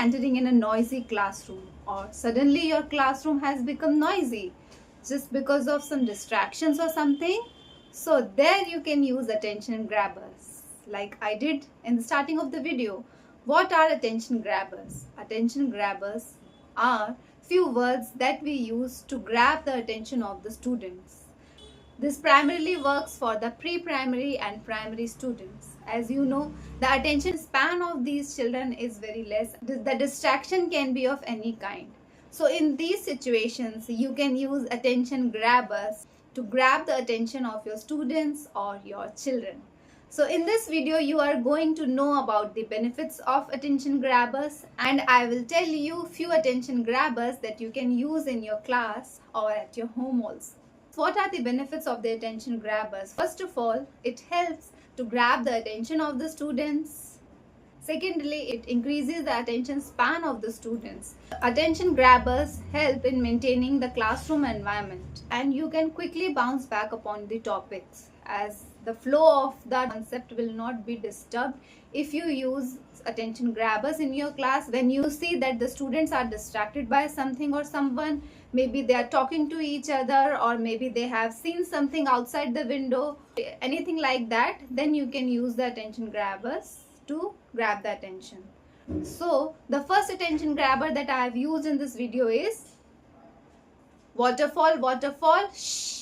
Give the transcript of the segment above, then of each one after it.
entering in a noisy classroom, or suddenly your classroom has become noisy just because of some distractions or something? So there you can use attention grabbers like I did in the starting of the video. What are attention grabbers? Attention grabbers are few words that we use to grab the attention of the students. This primarily works for the pre-primary and primary students. As you know, the attention span of these children is very less. The distraction can be of any kind. So in these situations, you can use attention grabbers to grab the attention of your students or your children. So in this video, you are going to know about the benefits of attention grabbers, and I will tell you few attention grabbers that you can use in your class or at your home also. What are the benefits of the attention grabbers? First of all, it helps to grab the attention of the students. Secondly, it increases the attention span of the students. Attention grabbers help in maintaining the classroom environment, and you can quickly bounce back upon the topics, as the flow of the concept will not be disturbed if you use attention grabbers in your class. When you see that the students are distracted by something or someone, maybe they are talking to each other, or maybe they have seen something outside the window, anything like that, then you can use the attention grabbers to grab the attention. So the first attention grabber that I have used in this video is waterfall, waterfall, shh.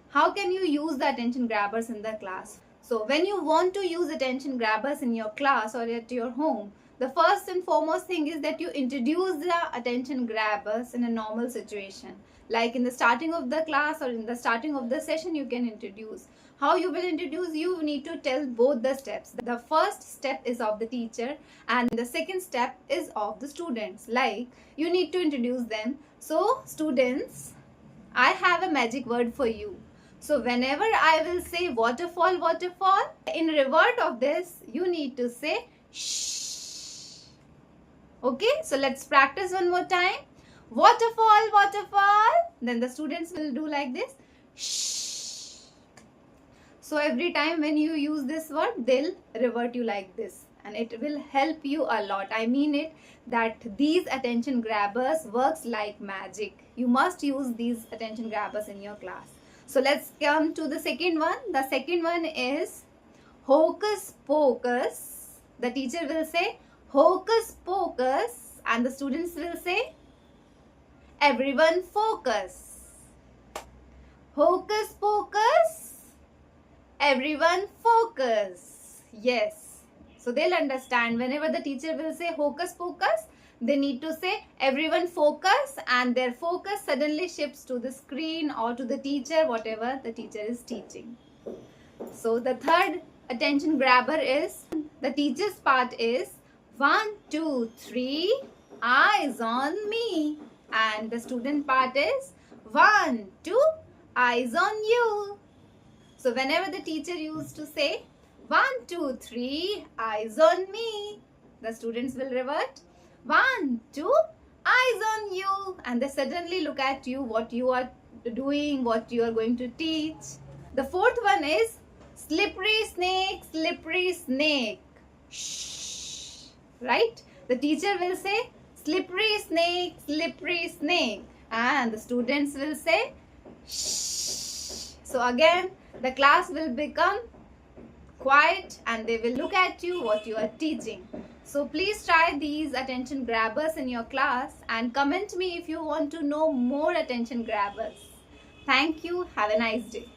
How can you use the attention grabbers in the class? So when you want to use attention grabbers in your class or at your home, the first and foremost thing is that you introduce the attention grabbers in a normal situation. Like in the starting of the class or in the starting of the session, you can introduce. How you will introduce? You need to tell both the steps. The first step is of the teacher and the second step is of the students. Like you need to introduce them. So students, I have a magic word for you. So whenever I will say waterfall, waterfall, in revert of this, you need to say shh. Okay, so let's practice one more time. Waterfall, waterfall. Then the students will do like this. Shh. So every time when you use this word, they'll revert you like this. And it will help you a lot. I mean it, that these attention grabbers works like magic. You must use these attention grabbers in your class. So let's come to the second one. The second one is hocus pocus. The teacher will say hocus pocus and the students will say everyone focus. Hocus pocus, everyone focus. Yes. So they'll understand whenever the teacher will say hocus pocus, they need to say everyone focus, and their focus suddenly shifts to the screen or to the teacher, whatever the teacher is teaching. So the third attention grabber is, the teacher's part is 1, 2, 3, eyes on me. And the student part is 1, 2, eyes on you. So whenever the teacher used to say 1, 2, 3, eyes on me, the students will revert 1, 2, eyes on you, and they suddenly look at you, what you are doing, what you are going to teach. The fourth one is slippery snake, slippery snake. Shh. Right? The teacher will say slippery snake, slippery snake, and the students will say shh. So again, the class will become quiet and they will look at you what you are teaching. So please try these attention grabbers in your class and comment me if you want to know more attention grabbers. Thank you. Have a nice day.